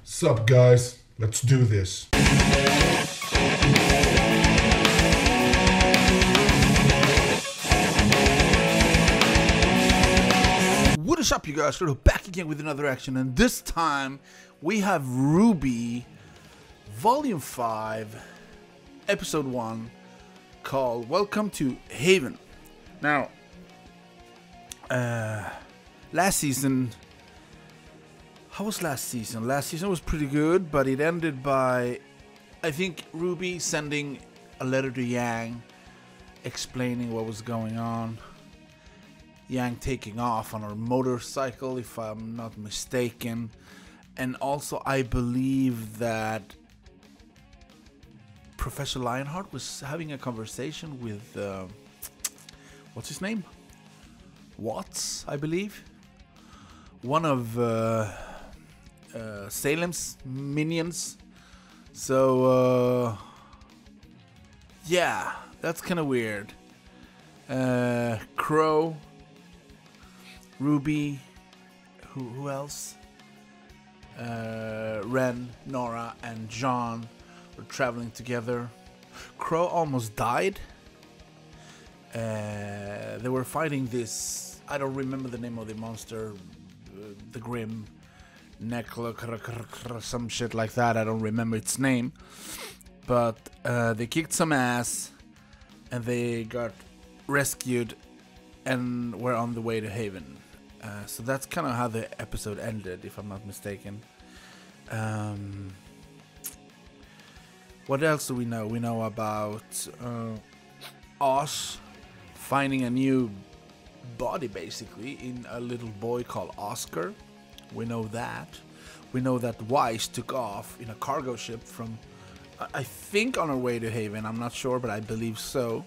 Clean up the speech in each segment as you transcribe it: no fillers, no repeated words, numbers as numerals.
Sup guys, let's do this. What is up, you guys? We're back again with another action, and this time we have Rwby Volume 5 Episode 1 called Welcome to Haven. Now, last season, how was last season? Last season was pretty good, but it ended by, I think, Rwby sending a letter to Yang explaining what was going on. Yang taking off on her motorcycle, if I'm not mistaken. And also, I believe that Professor Lionheart was having a conversation with, what's his name? Watts, I believe. One of Salem's minions. So, yeah, that's kind of weird. Crow, Rwby, who else? Ren, Nora, and John were traveling together. Crow almost died. They were fighting this, I don't remember the name of the monster, the Grim Necro, some shit like that. I don't remember its name. But they kicked some ass and they got rescued and were on the way to Haven. So that's kind of how the episode ended, if I'm not mistaken. What else do we know? We know about Oz finding a new body, basically, in a little boy called Oscar. We know that. We know that Weiss took off in a cargo ship from, I think, on her way to Haven. I'm not sure, but I believe so.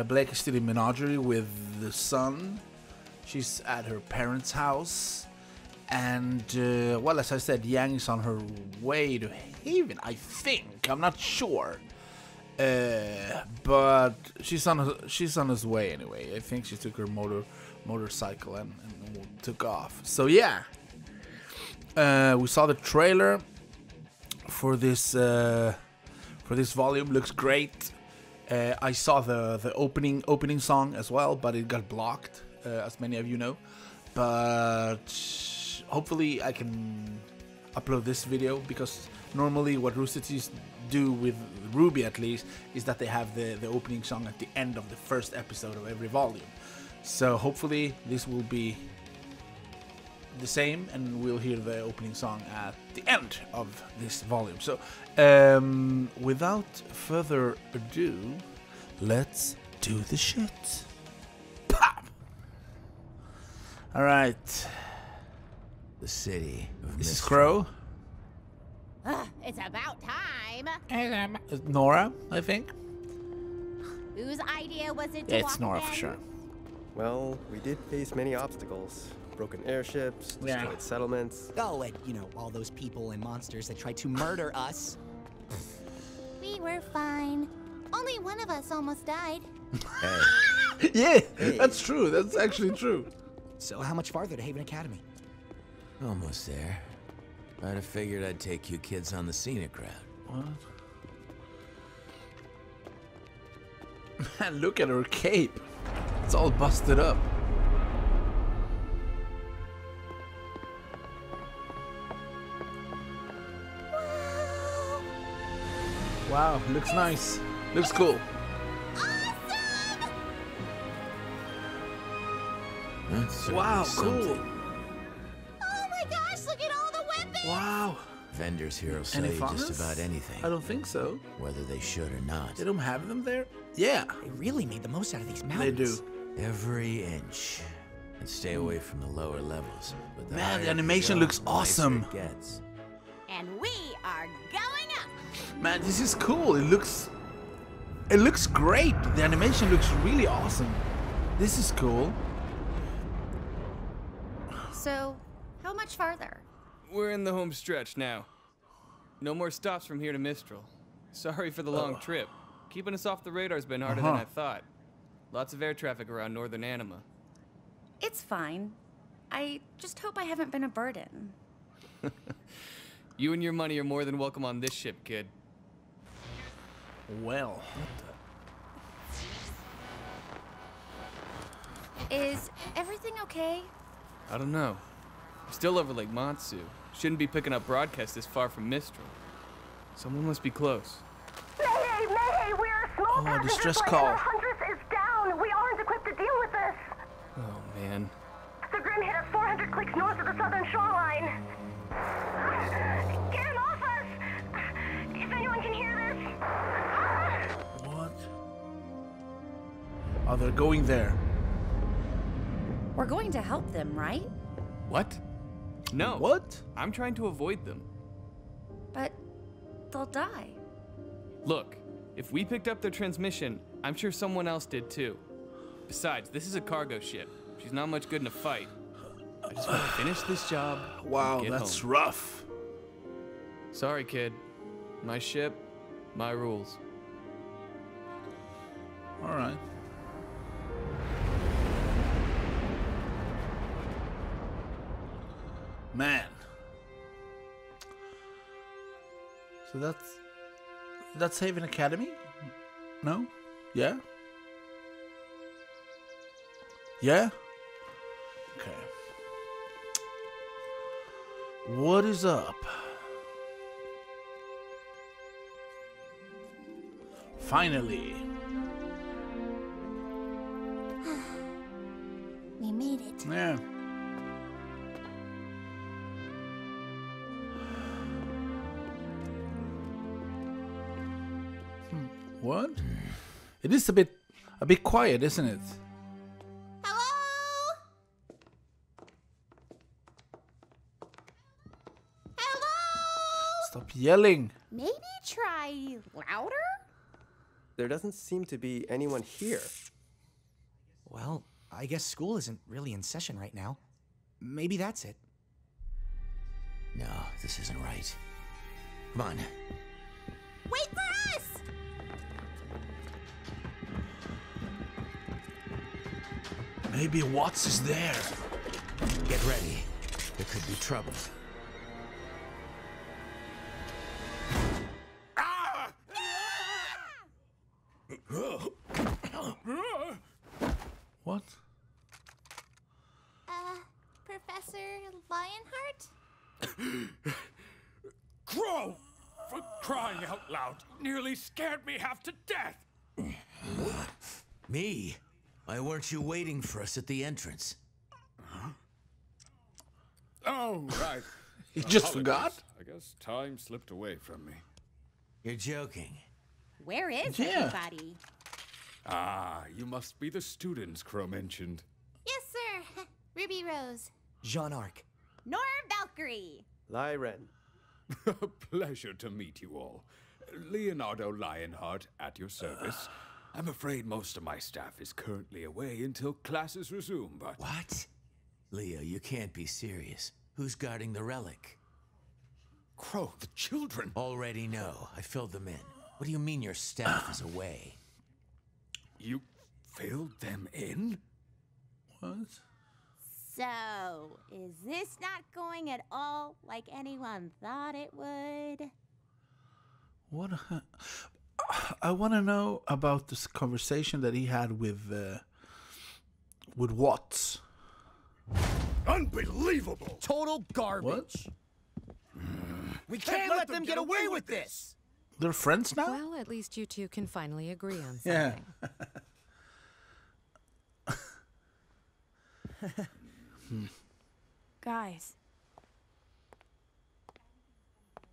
Blake is still in Menagerie with the son. She's at her parents' house. And, well, as I said, Yang is on her way to Haven, I think. I'm not sure. But she's on his way anyway. I think she took her motorcycle and took off. So, yeah. We saw the trailer for this volume. Looks great. I saw the opening song as well, but it got blocked, as many of you know. But hopefully I can upload this video, because normally what Rooster Teeth do with Rwby, at least, is that they have the opening song at the end of the first episode of every volume. So hopefully this will be the same, and we'll hear the opening song at the end of this volume. So without further ado, let's do the shit. Pop! Alright. The city of This is Mistral. Crow. It's about time. Nora, I think. Whose idea was it to Yeah, walk it's Nora again? for sure. Well, we did face many obstacles. Broken airships, destroyed settlements. Oh, and, you know, all those people and monsters that tried to murder us. We were fine. Only one of us almost died. Hey, Yeah, that's true. That's actually true. So how much farther to Haven Academy? almost there. I'd have figured I'd take you kids on the scenic route. What? Man, look at her cape. It's all busted up. Wow, looks nice. Looks cool. That's certainly Wow, something. cool. Oh my gosh, look at all the weapons! Wow. Vendors here will sell Any you funnels? just about anything, I don't think so. whether they should or not. They don't have them there? Yeah, They really made the most out of these they mountains. do. Every inch. And stay away from the lower levels. But Man, higher the you animation go, looks the nicer awesome. it gets. And we are going up! Man, this is cool. It looks great. The animation looks really awesome. This is cool. So, how much farther? We're in the home stretch now. No more stops from here to Mistral. Sorry for the long trip. Keeping us off the radar's been harder than I thought. Lots of air traffic around northern Anima. It's fine. I just hope I haven't been a burden. You and your money are more than welcome on this ship, kid. Well. Is everything okay? I don't know. We're still over Lake Matsu. Shouldn't be picking up broadcasts this far from Mistral. Someone must be close. Mayday! Mayday! We are a small passenger distress plane call. and our Huntress is down. We aren't equipped to deal with this. Oh, man. The Grim hit us 400 clicks north of the southern shoreline. Get him off us! If anyone can hear this. What? Oh, they're going there. We're going to help them, right? What? No. What? I'm trying to avoid them. But they'll die. Look, if we picked up their transmission, I'm sure someone else did too. Besides, this is a cargo ship. She's not much good in a fight. I just want to finish this job. Wow, and get that's home. rough. Sorry, kid. My ship, my rules. All right. Man. So that's Haven Academy? No? Yeah? Yeah? Okay. What is up? Finally. We made it. Yeah. What? It is a bit quiet, isn't it? Hello? Hello? Stop yelling. Maybe try louder? There doesn't seem to be anyone here. Well, I guess school isn't really in session right now. Maybe that's it. No, this isn't right. Come on. Wait for us! Maybe Watts is there. Get ready. There could be trouble. What? Professor Lionheart? Crow! For crying out loud, nearly scared me half to death! Me? Why weren't you waiting for us at the entrance? Oh, right. He just Apologies. forgot? I guess time slipped away from me. You're joking. Where is Yeah. everybody? Ah, you must be the students Crow mentioned. Yes, sir. Ruby Rose. Jean Arc. Nor Valkyrie. Lyren. A pleasure to meet you all. Leonardo Lionheart at your service. I'm afraid most of my staff is currently away until classes resume, but... What? Leo, you can't be serious. Who's guarding the relic? Crow, the children! Already know. I filled them in. What do you mean your staff is away? You filled them in? What? So, is this not going at all like anyone thought it would? What? I want to know about this conversation that he had with Watts. Unbelievable! Total garbage. We can't let them get away with this. They're friends now? Well, at least you two can finally agree on something. Yeah. Guys.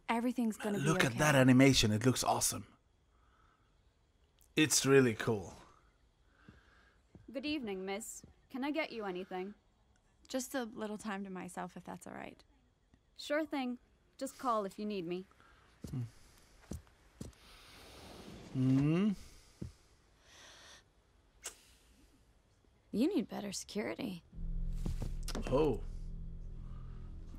Everything's gonna be okay. Look at that animation. It looks awesome. It's really cool. Good evening, miss. Can I get you anything? Just a little time to myself, if that's all right. Sure thing. Just call if you need me. You need better security. Oh.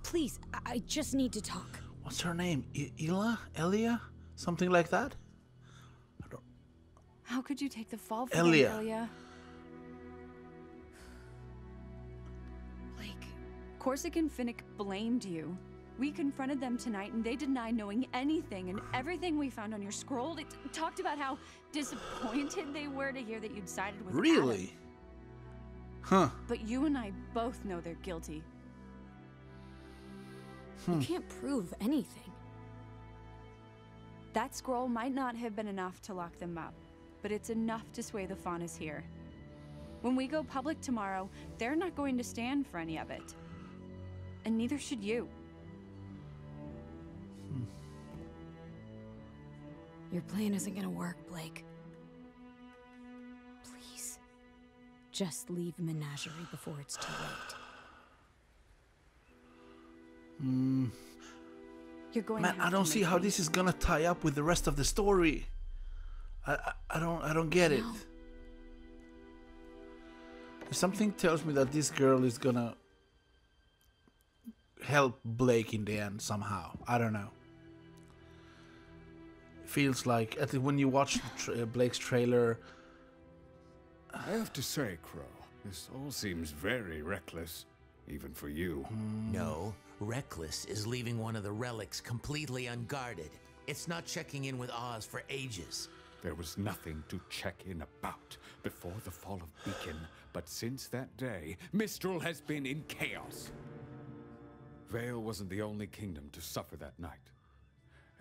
Please, I just need to talk. What's her name? Elia? Something like that? How could you take the fall for Elia. them, Elia? Blake, Corsican Finnick blamed you. We confronted them tonight and they denied knowing anything, and everything we found on your scroll, it talked about how disappointed they were to hear that you'd sided with Really? Adam. Huh. But you and I both know they're guilty. You can't prove anything. That scroll might not have been enough to lock them up, but it's enough to sway the Faunas here. When we go public tomorrow, they're not going to stand for any of it. And neither should you. Your plan isn't gonna work, Blake. Please. Just leave Menagerie before it's too late. You're going Man, I don't see how this is gonna tie up with the rest of the story. I don't get it. Something tells me that this girl is gonna help Blake in the end somehow. I don't know. Feels like, at least when you watch Blake's trailer. I have to say, Crow, this all seems very reckless, even for you. No, reckless is leaving one of the relics completely unguarded. It's not checking in with Oz for ages. There was nothing to check in about before the fall of Beacon, but since that day, Mistral has been in chaos. Vale wasn't the only kingdom to suffer that night.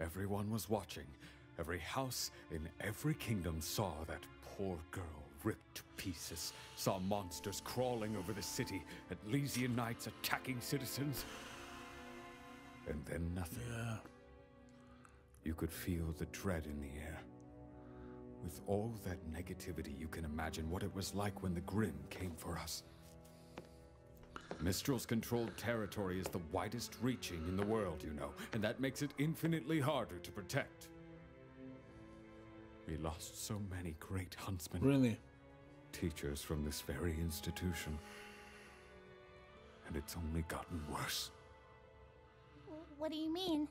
Everyone was watching. Every house in every kingdom saw that poor girl ripped to pieces, saw monsters crawling over the city, Atlesian knights attacking citizens. And then nothing. Yeah. You could feel the dread in the air. With all that negativity, you can imagine what it was like when the Grimm came for us. Mistral's controlled territory is the widest reaching in the world, you know, and that makes it infinitely harder to protect. We lost so many great huntsmen. Really? Teachers from this very institution. And it's only gotten worse. What do you mean?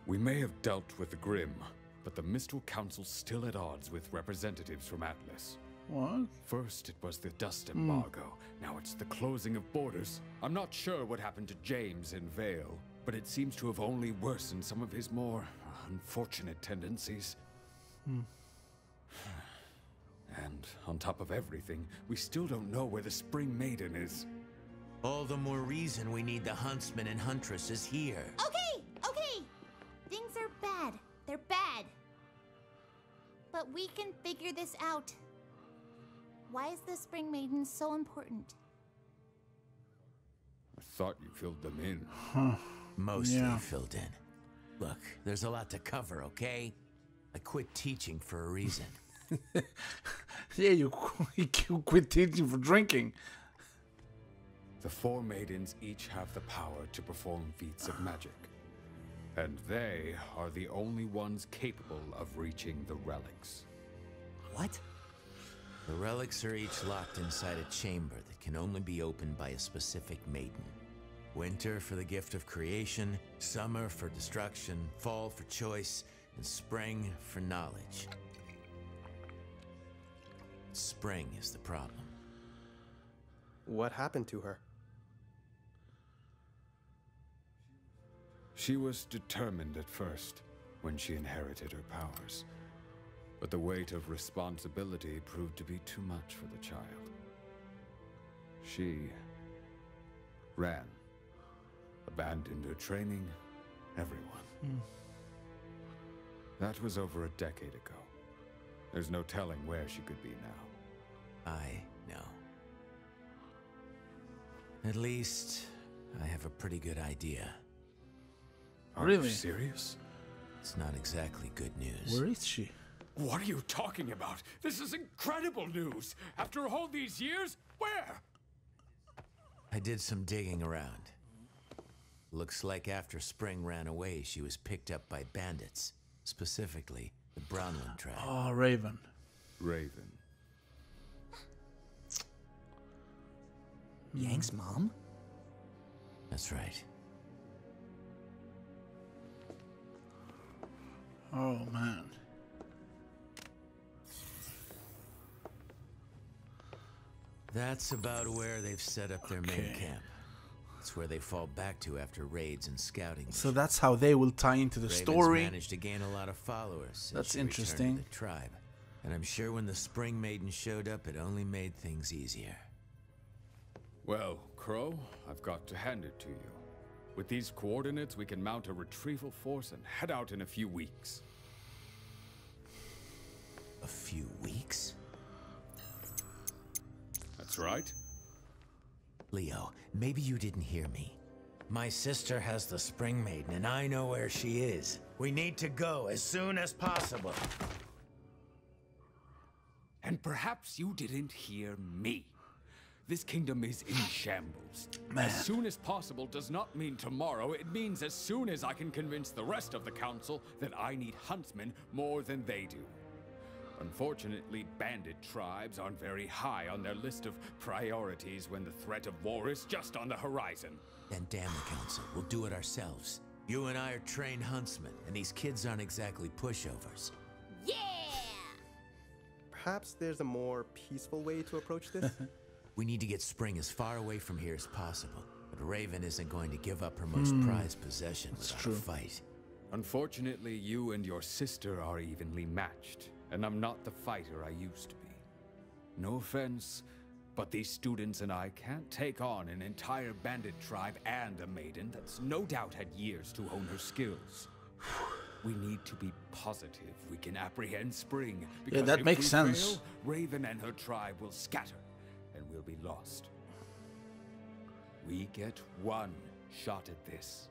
We may have dealt with the Grimm, but the Mistral Council's still at odds with representatives from Atlas. What? First it was the dust embargo, now it's the closing of borders. I'm not sure what happened to James in Vale, but it seems to have only worsened some of his more unfortunate tendencies. And on top of everything, we still don't know where the Spring Maiden is. All the more reason we need the huntsmen and huntresses here. Okay, okay. Things are bad. They're bad. But we can figure this out. Why is the Spring Maiden so important? I thought you filled them in. Mostly filled in. Look, there's a lot to cover, okay? I quit teaching for a reason. Yeah, you quit teaching for drinking. The four maidens each have the power to perform feats of magic. And they are the only ones capable of reaching the relics. What? The relics are each locked inside a chamber that can only be opened by a specific maiden. Winter for the gift of creation, summer for destruction, fall for choice, and spring for knowledge. Spring is the problem. What happened to her? She was determined at first, when she inherited her powers. But the weight of responsibility proved to be too much for the child. She ran, abandoned her training, everyone. That was over a decade ago. There's no telling where she could be now. I know. At least, I have a pretty good idea. Are you serious? It's not exactly good news. Where is she? What are you talking about? This is incredible news! After all these years, where? I did some digging around. Looks like after Spring ran away, she was picked up by bandits. Specifically, the Bronwyn tribe. Oh, Raven. Raven. Yang's mom? That's right. Oh, man. That's about where they've set up their main camp. It's where they fall back to after raids and scouting. So that's how they will tie into the Raven's story. Managed to gain a lot of followers. That's she returned to interesting. The tribe, and I'm sure when the Spring Maiden showed up, it only made things easier. Well, Crow, I've got to hand it to you. With these coordinates, we can mount a retrieval force and head out in a few weeks. A few weeks? That's right. Leo, maybe you didn't hear me. My sister has the Spring Maiden, and I know where she is. We need to go as soon as possible. And perhaps you didn't hear me. This kingdom is in shambles. Man. As soon as possible does not mean tomorrow. It means as soon as I can convince the rest of the council that I need huntsmen more than they do. Unfortunately, bandit tribes aren't very high on their list of priorities when the threat of war is just on the horizon. Then damn the council. We'll do it ourselves. You and I are trained huntsmen, and these kids aren't exactly pushovers. Yeah! Perhaps there's a more peaceful way to approach this? We need to get Spring as far away from here as possible. But Raven isn't going to give up her most prized possession without a fight. Unfortunately, you and your sister are evenly matched, and I'm not the fighter I used to be. No offense, but these students and I can't take on an entire bandit tribe and a maiden that's no doubt had years to hone her skills. We need to be positive we can apprehend Spring, because that if makes we sense. fail, Raven and her tribe will scatter, and we'll be lost. We get one shot at this,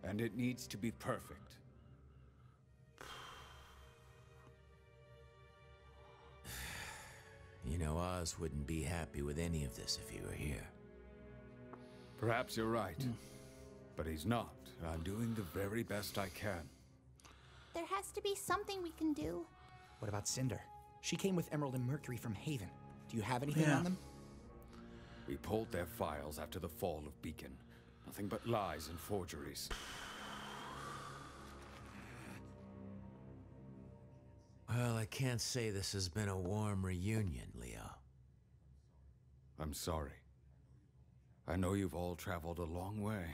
and it needs to be perfect. You know, Oz wouldn't be happy with any of this if he were here. Perhaps you're right, but he's not. I'm doing the very best I can. There has to be something we can do. What about Cinder? She came with Emerald and Mercury from Haven. Do you have anything on them? We pulled their files after the fall of Beacon. Nothing but lies and forgeries. Well, I can't say this has been a warm reunion, Leo. I'm sorry. I know you've all traveled a long way,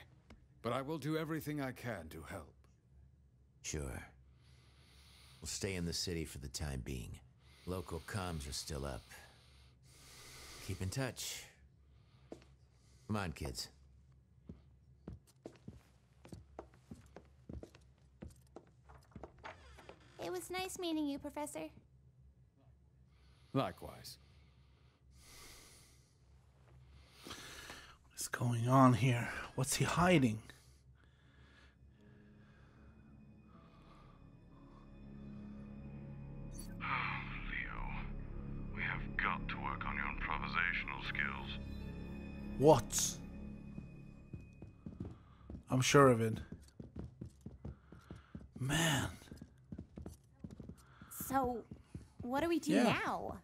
but I will do everything I can to help. Sure. We'll stay in the city for the time being. Local comms are still up. Keep in touch. Come on, kids. It was nice meeting you, Professor. Likewise. What's going on here? What's he hiding? Leo, we have got to work on your improvisational skills. What? I'm sure of it. Man. So, what do we do now?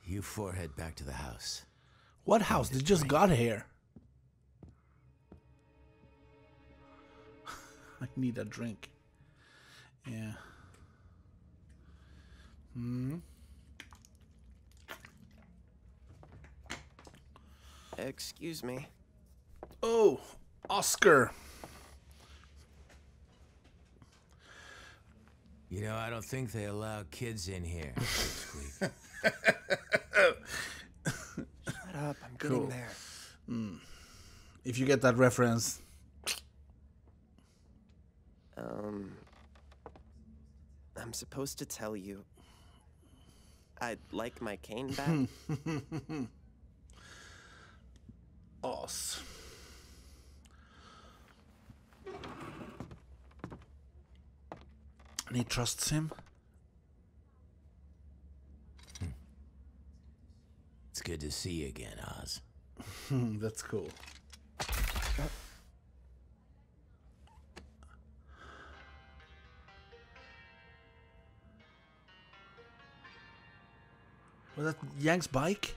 You four head back to the house. What house? They just got here. I need a drink. Yeah. Excuse me. Oh, Oscar. You know, I don't think they allow kids in here. Shut up, I'm getting there. If you get that reference. I'm supposed to tell you. I'd like my cane back. Os. And he trusts him. It's good to see you again, Oz. That's cool. Was that Yang's bike?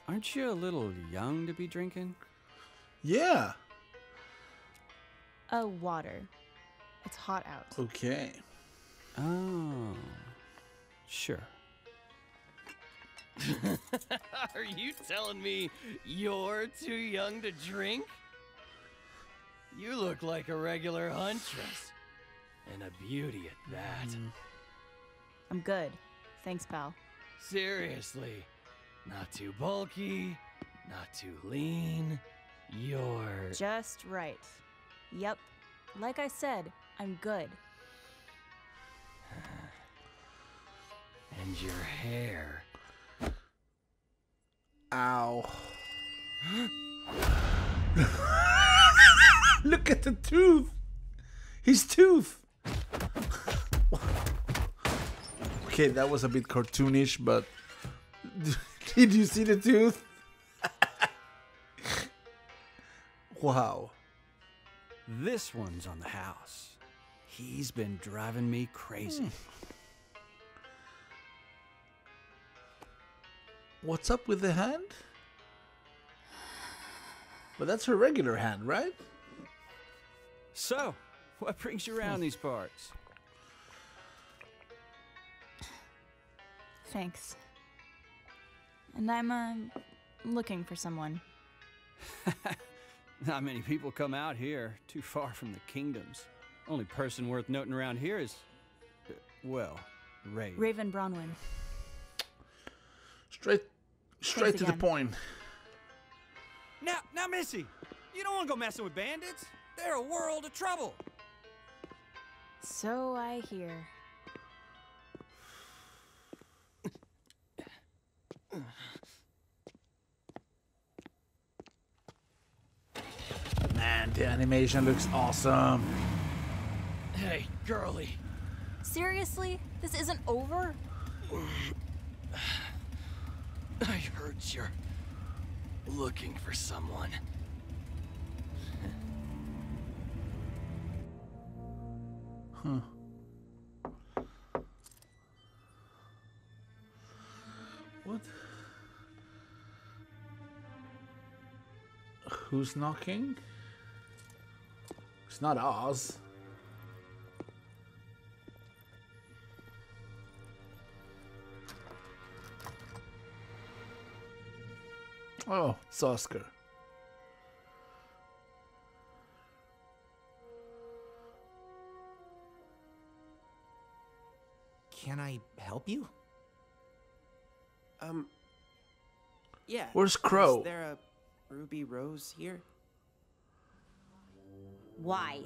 Aren't you a little young to be drinking? Yeah. Oh, water. It's hot out. Okay. Oh, sure. Are you telling me you're too young to drink? You look like a regular huntress. And a beauty at that. I'm good. Thanks, pal. Seriously. Not too bulky, not too lean. You're... Just right. Yep. Like I said, I'm good. And your hair. Ow. Look at the tooth. His tooth. Okay, that was a bit cartoonish, but did you see the tooth? Wow. This one's on the house. He's been driving me crazy. What's up with the hand? But that's her regular hand, right? So, what brings you around these parts? Thanks. And I'm, looking for someone. Not many people come out here, too far from the kingdoms. Only person worth noting around here is, well, Ray. Raven Bronwyn. Straight to the point. Now, Missy, you don't want to go messing with bandits. They're a world of trouble. So I hear. Man, the animation looks awesome. Hey, girly. Seriously? This isn't over? I heard you're looking for someone. Huh. What? Who's knocking? It's not Oz. Oh, it's Oscar. Can I help you? Yeah. Where's Crow? Is there a Ruby Rose here? Why?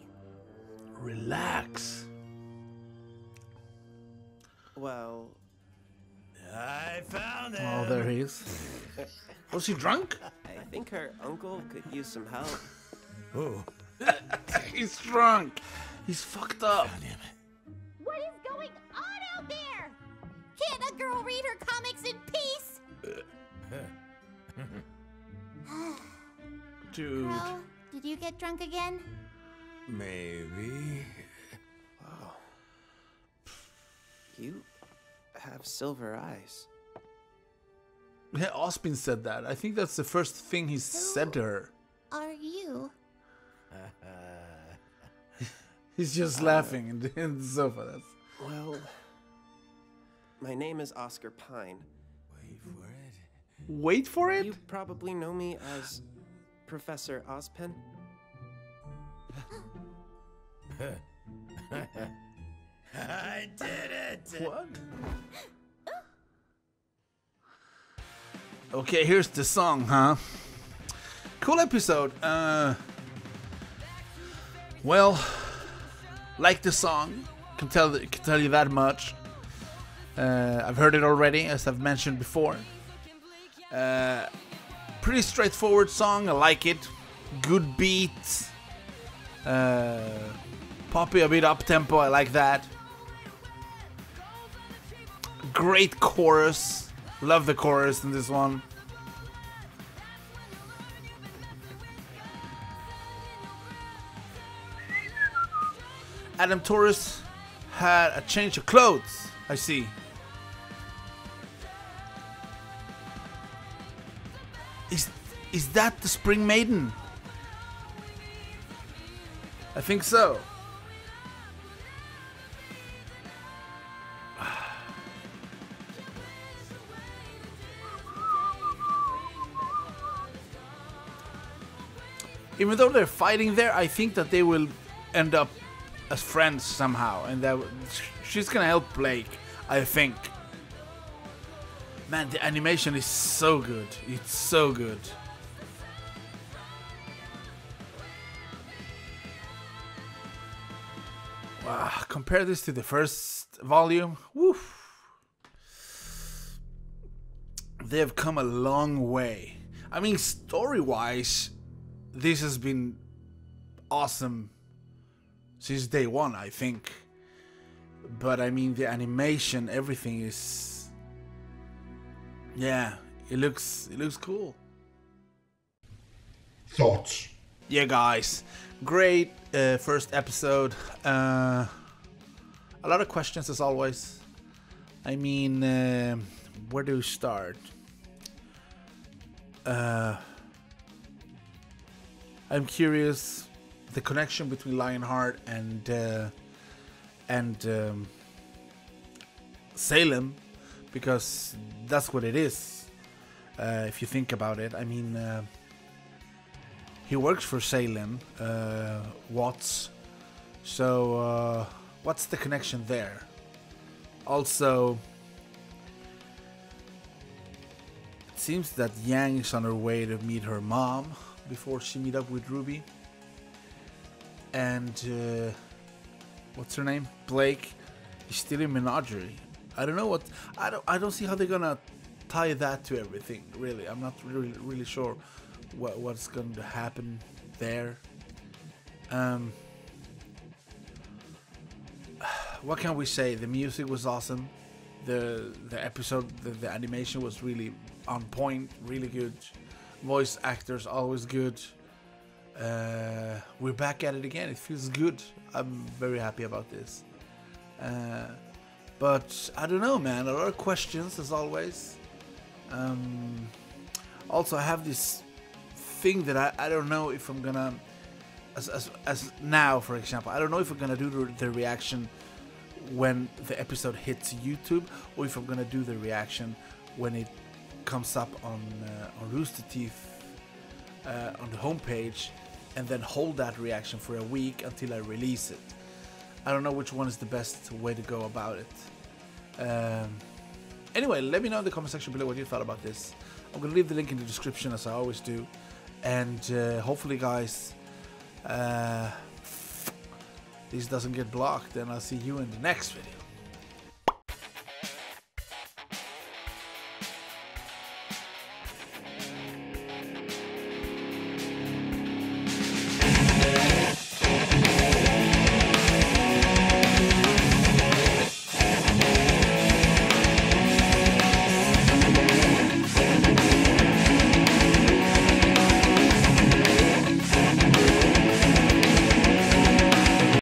Relax. Well... I found him! Oh, there he is. Was he drunk? I think her uncle could use some help. Who? He's drunk. He's fucked up. What is going on out there? Can't a girl read her comics in peace? Dude. Crow, did you get drunk again? Maybe. Wow. You have silver eyes. Yeah, Ospin said that. I think that's the first thing he said to her. Are you? He's just laughing in the sofa. That's... Well, my name is Oscar Pine. Wait for it? You probably know me as Professor Ozpen. I did it! What? Okay, here's the song, huh? Cool episode. Well, like the song, can tell you that much. I've heard it already, as I've mentioned before. Pretty straightforward song. I like it. Good beat. Poppy, a bit up tempo. I like that. Great chorus. Love the chorus in this one. Adam Torres had a change of clothes. I see. Is that the Spring Maiden? I think so. even though they're fighting there, I think that they will end up as friends somehow, and that she's gonna help Blake, I think. Man, the animation is so good. It's so good. Wow, compare this to the first volume. Woof. They have come a long way. I mean, story-wise, this has been awesome since day one, I think. But I mean, the animation, everything is, yeah, it looks cool. Thoughts? Yeah, guys, great first episode. A lot of questions as always. I mean, where do we start? I'm curious the connection between Lionheart and Salem, because that's what it is. If you think about it, I mean, he works for Salem, Watts. So what's the connection there? Also, it seems that Yang is on her way to meet her mom before she meet up with Rwby. And what's her name? Blake is still in Menagerie. I don't know what. I don't see how they're gonna tie that to everything. Really, I'm not really sure what's going to happen there. What can we say? The music was awesome. The episode, the animation was really on point, really good. Voice actors always good. We're back at it again. It feels good. I'm very happy about this. But I don't know, man. A lot of questions as always. Also, I have this thing that I don't know if I'm gonna, as now, for example, I don't know if I'm gonna do the reaction when the episode hits YouTube, or if I'm gonna do the reaction when it comes up on Rooster Teeth on the homepage, and then hold that reaction for a week until I release it. I don't know which one is the best way to go about it. Anyway, let me know in the comment section below what you thought about this. I'm gonna leave the link in the description as I always do, and hopefully, guys, this doesn't get blocked, and I'll see you in the next video.